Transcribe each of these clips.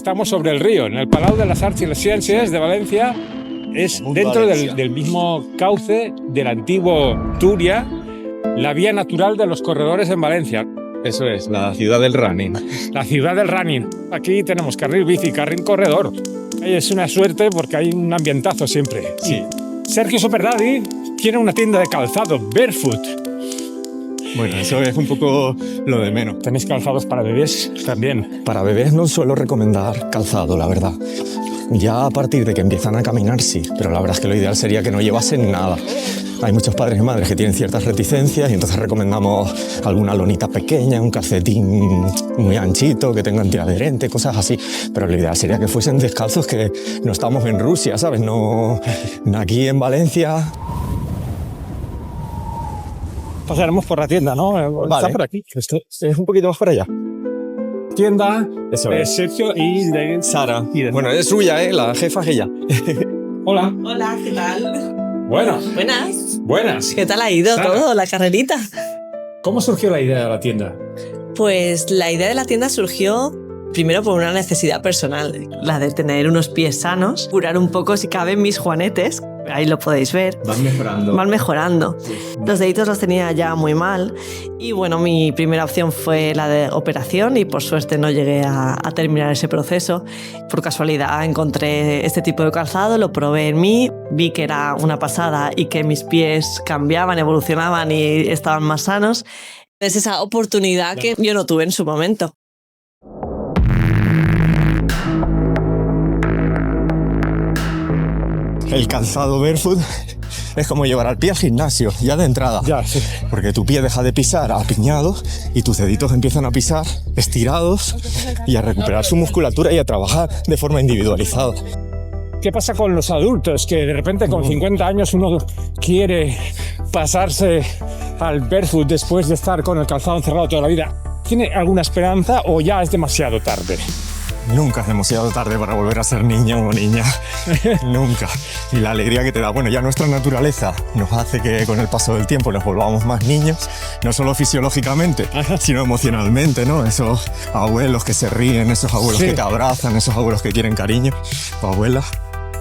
estamos sobre el río, en el Palau de las Arts i les Ciències de Valencia. Es dentro del mismo cauce del antiguo Túria, la vía natural de los corredores en Valencia. Eso es, la ciudad del running. La ciudad del running. Aquí tenemos carril bici, carril corredor. Es una suerte porque hay un ambientazo siempre. Sí. Sergio Superdaddy tiene una tienda de calzado, Barefoot. Bueno, eso es un poco lo de menos. ¿Tenéis calzados para bebés también? Para bebés no suelo recomendar calzado, la verdad. Ya a partir de que empiezan a caminar, sí, pero la verdad es que lo ideal sería que no llevasen nada. Hay muchos padres y madres que tienen ciertas reticencias y entonces recomendamos alguna lonita pequeña, un calcetín muy anchito, que tenga antiadherente, cosas así. Pero lo ideal sería que fuesen descalzos, que no estamos en Rusia, ¿sabes? No aquí en Valencia. Pasaremos por la tienda, ¿no? Vale. Está por aquí. Esto es un poquito más para allá. Tienda Eso de es. Sergio y de Sara. Y de... Bueno, es suya, la jefa es ella. Hola. Hola, ¿qué tal? Bueno, Buenas. buenas. ¿Qué tal ha ido Sara. todo, la carrerita? ¿Cómo surgió la idea de la tienda? Pues la idea de la tienda surgió primero por una necesidad personal, la de tener unos pies sanos, curar un poco si caben mis juanetes, ahí lo podéis ver. Van mejorando. Van mejorando. Los deditos los tenía ya muy mal y bueno, mi primera opción fue la de operación y por suerte no llegué a terminar ese proceso. Por casualidad encontré este tipo de calzado, lo probé en mí, vi que era una pasada y que mis pies cambiaban, evolucionaban y estaban más sanos. Es esa oportunidad que yo no tuve en su momento. El calzado barefoot es como llevar al pie al gimnasio, ya de entrada. Ya, sí. Porque tu pie deja de pisar apiñado y tus deditos empiezan a pisar estirados y a recuperar su musculatura y a trabajar de forma individualizada. ¿Qué pasa con los adultos? Que de repente con 50 años uno quiere pasarse al barefoot después de estar con el calzado encerrado toda la vida. ¿Tiene alguna esperanza o ya es demasiado tarde? Nunca es demasiado tarde para volver a ser niña o niña. Nunca. Y la alegría que te da. Bueno, ya nuestra naturaleza nos hace que con el paso del tiempo nos volvamos más niños, no solo fisiológicamente, sino emocionalmente, ¿no? Esos abuelos que se ríen, esos abuelos Sí. que te abrazan, esos abuelos que quieren cariño, o abuelas.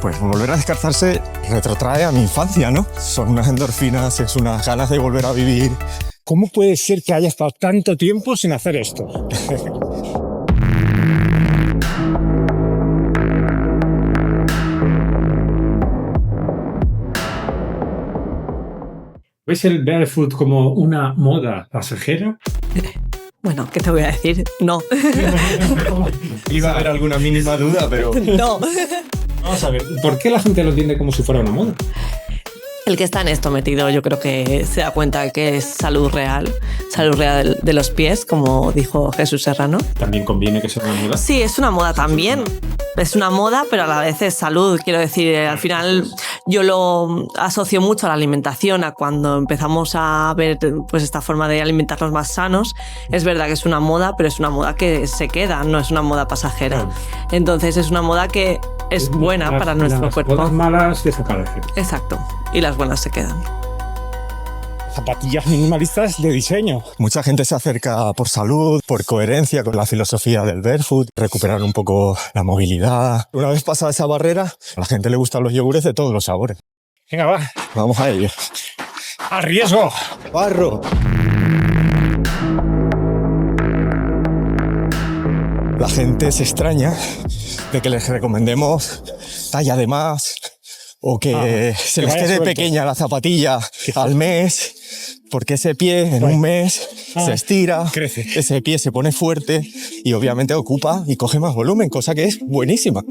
Pues volver a descalzarse retrotrae a mi infancia, ¿no? Son unas endorfinas, es unas ganas de volver a vivir. ¿Cómo puede ser que haya estado tanto tiempo sin hacer esto? ¿Ves el barefoot como una moda pasajera? Bueno, ¿qué te voy a decir? No. Iba a haber alguna mínima duda, pero... No. Vamos a ver, ¿por qué la gente lo entiende como si fuera una moda? El que está en esto metido yo creo que se da cuenta que es salud real de los pies, como dijo Jesús Serrano. ¿También conviene que sea una moda? Sí, es una moda también. Es una moda, pero a la vez es salud. Quiero decir, al final yo lo asocio mucho a la alimentación, a cuando empezamos a ver pues esta forma de alimentarnos más sanos. Es verdad que es una moda, pero es una moda que se queda, no es una moda pasajera. Claro. Entonces es una moda que es buena para nuestro cuerpo. Las malas desaparecen. Exacto. Y las buenas se quedan. Zapatillas minimalistas de diseño. Mucha gente se acerca por salud, por coherencia con la filosofía del barefoot, recuperar un poco la movilidad. Una vez pasada esa barrera, a la gente le gustan los yogures de todos los sabores. Venga, va. Vamos a ello. ¡A riesgo! ¡Barro! La gente se extraña de que les recomendemos talla de más o que se que les vaya quede suelto. pequeña la zapatilla al mes, porque ese pie en un mes se estira, crece. ese pie se pone fuerte y obviamente ocupa y coge más volumen, cosa que es buenísima.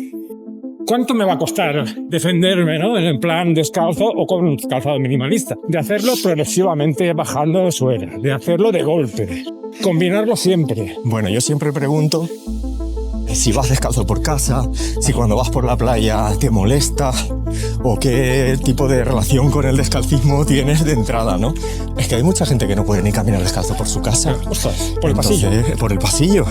¿Cuánto me va a costar defenderme, ¿no? En plan descalzo o con calzado minimalista? De hacerlo progresivamente bajando de suela, de hacerlo de golpe, combinarlo siempre. Bueno, yo siempre pregunto si vas descalzo por casa, si cuando vas por la playa te molesta o qué tipo de relación con el descalcismo tienes de entrada, ¿no? Es que hay mucha gente que no puede ni caminar descalzo por su casa. Ostras, por el pasillo. Entonces, por el pasillo.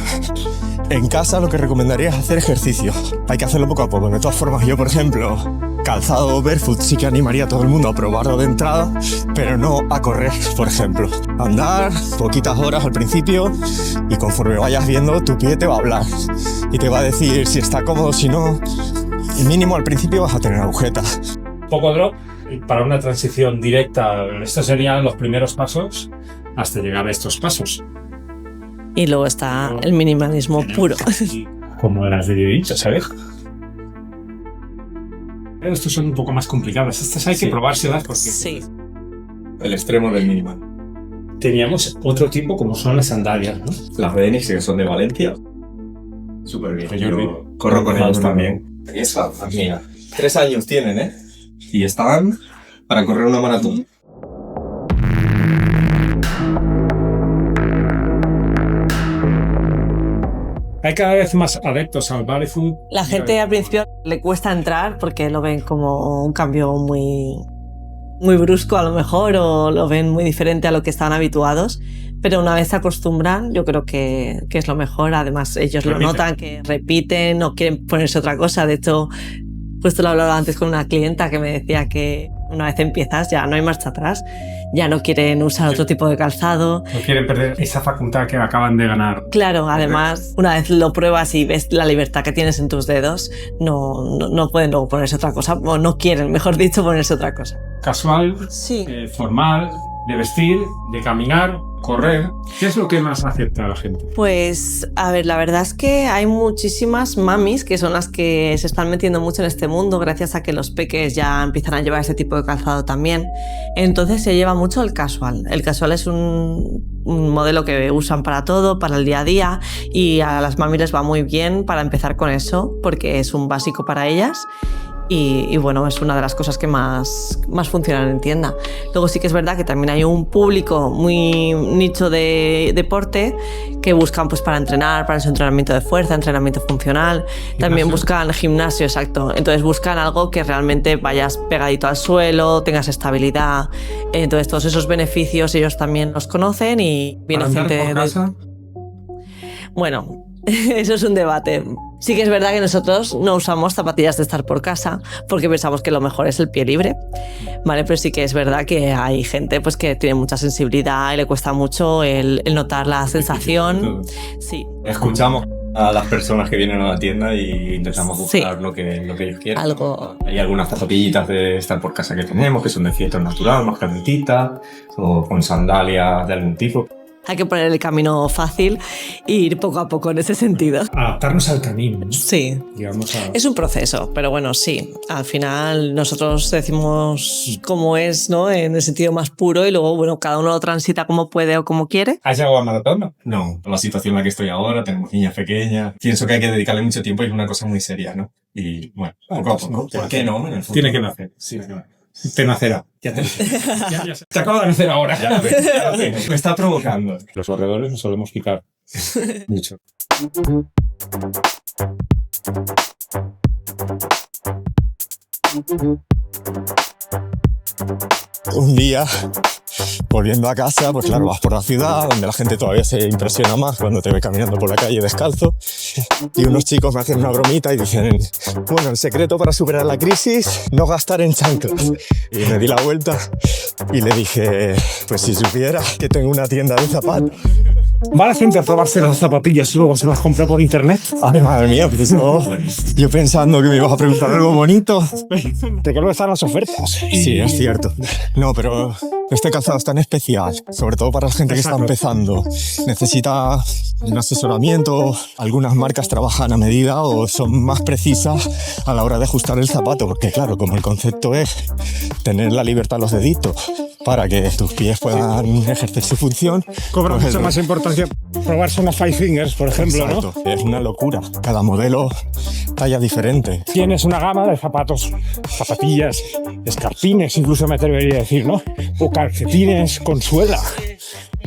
En casa lo que recomendaría es hacer ejercicio. Hay que hacerlo poco a poco. De todas formas, yo, por ejemplo, calzado barefoot sí que animaría a todo el mundo a probarlo de entrada, pero no a correr, por ejemplo. Andar poquitas horas al principio y conforme vayas viendo, tu pie te va a hablar y te va a decir si está cómodo, si no. Y mínimo al principio vas a tener agujetas. Poco drop para una transición directa. Estos serían los primeros pasos hasta llegar a estos pasos. Y luego está el minimalismo puro. Como las de dicho, ¿sabes? Estos son un poco más complicados. Estas hay que probárselas porque Sí. El extremo del minimal. teníamos otro tipo como son las sandalias, ¿no? Las Redenics, que son de Valencia. Súper bien. Yo Yo corro con ellos también. Aquí está, mira. 3 años tienen, ¿eh? Y están para correr una maratón. Hay cada vez más adeptos al barefoot. La gente al principio le cuesta entrar porque lo ven como un cambio muy brusco a lo mejor, o lo ven muy diferente a lo que estaban habituados, pero una vez se acostumbran yo creo que es lo mejor. Además ellos lo notan, que repiten, no quieren ponerse otra cosa. De hecho, justo lo hablaba antes con una clienta que me decía que una vez empiezas ya no hay marcha atrás, ya no quieren usar otro tipo de calzado. No quieren perder esa facultad que acaban de ganar. Claro, además, una vez lo pruebas y ves la libertad que tienes en tus dedos, no pueden luego ponerse otra cosa, o no quieren, mejor dicho, ponerse otra cosa. Casual, Sí. formal, de vestir, de caminar, correr. ¿Qué es lo que más acepta a la gente? Pues, a ver, la verdad es que hay muchísimas mamis que son las que se están metiendo mucho en este mundo gracias a que los peques ya empiezan a llevar ese tipo de calzado también. Entonces se lleva mucho el casual. El casual es un modelo que usan para todo, para el día a día, y a las mamis les va muy bien para empezar con eso porque es un básico para ellas. Y bueno, es una de las cosas que más funcionan en tienda. Luego sí que es verdad que también hay un público muy nicho de deporte que buscan pues para entrenar, para su entrenamiento de fuerza, entrenamiento funcional. También buscan gimnasio, exacto. Entonces buscan algo que realmente vayas pegadito al suelo, tengas estabilidad. Entonces todos esos beneficios ellos también los conocen y viene ¿Para andar gente por casa? Bueno, eso es un debate. Sí que es verdad que nosotros no usamos zapatillas de estar por casa porque pensamos que lo mejor es el pie libre, ¿vale? Pero sí que es verdad que hay gente pues, que tiene mucha sensibilidad y le cuesta mucho el notar la sensación. Sí. Escuchamos a las personas que vienen a la tienda y intentamos buscar Sí. lo que ellos quieren. Algo. Hay algunas zapatillitas de estar por casa que tenemos, que son de fieltro natural, más calentitas, o con sandalias de algún tipo. Hay que poner el camino fácil e ir poco a poco en ese sentido. Adaptarnos al camino, ¿no? Sí. Digamos Es un proceso, pero bueno, sí. Al final nosotros decimos cómo es, ¿no? En el sentido más puro, y luego, bueno, cada uno lo transita como puede o como quiere. ¿Has llegado a maratón? No, por la situación en la que estoy ahora, tenemos niñas pequeñas. Pienso que hay que dedicarle mucho tiempo y es una cosa muy seria, ¿no? Y bueno, poco a poco. ¿Por qué no? En el futuro. Tiene que nacer. Sí, te nacerá. Ya te Te acaba de nacer ahora. Ya me está provocando. Los corredores nos solemos picar mucho. Un día, volviendo a casa, pues claro, vas por la ciudad, donde la gente todavía se impresiona más cuando te ve caminando por la calle descalzo, y unos chicos me hacen una bromita y dicen, bueno, el secreto para superar la crisis, no gastar en chanclas. Y me di la vuelta y le dije, pues si supiera que tengo una tienda de zapatos. ¿Va la gente a probarse las zapatillas y luego se las compra por internet? Ay, madre mía, pues no. Yo pensando que me ibas a preguntar algo bonito. Te creo que están las ofertas. Sí, es cierto. No, pero este calzado es tan especial, sobre todo para la gente que está empezando. Necesita un asesoramiento. Algunas marcas trabajan a medida o son más precisas a la hora de ajustar el zapato, porque claro, como el concepto es tener la libertad a los deditos para que tus pies puedan ejercer su función, Cobra pues mucha más importancia probarse unas Five Fingers, por ejemplo, exacto, ¿no? es una locura. Cada modelo talla diferente. Tienes una gama de zapatos, zapatillas, escarpines, incluso me atrevería a decir, ¿no? O calcetines con suela,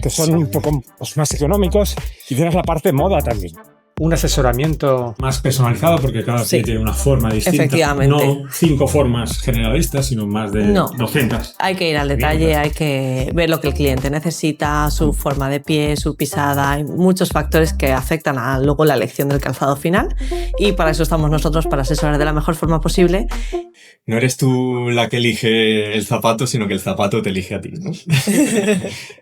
que son un poco pues, más económicos, y tienes la parte moda también. un asesoramiento más personalizado, porque cada pie tiene una forma distinta. Efectivamente. No 5 formas generalistas, sino más de 200. Hay que ir al detalle, hay que ver lo que el cliente necesita, su forma de pie, su pisada. Hay muchos factores que afectan a luego la elección del calzado final, y para eso estamos nosotros, para asesorar de la mejor forma posible. No eres tú la que elige el zapato, sino que el zapato te elige a ti, ¿no?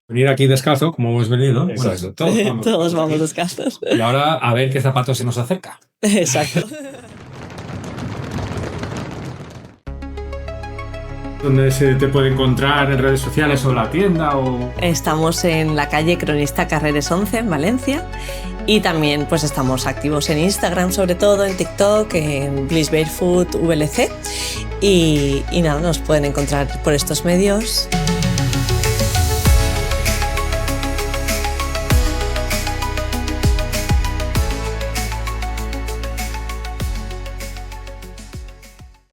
Venir aquí descalzo, como hemos venido. Exacto. Bueno, Todos vamos descalzos. y ahora a ver qué zapato se nos acerca. Exacto. ¿Dónde se te puede encontrar en redes sociales o la tienda? Estamos en la calle Cronista Carreres 11 en Valencia, y también pues estamos activos en Instagram, sobre todo en TikTok, en Bliss Barefoot VLC, y nada, nos pueden encontrar por estos medios.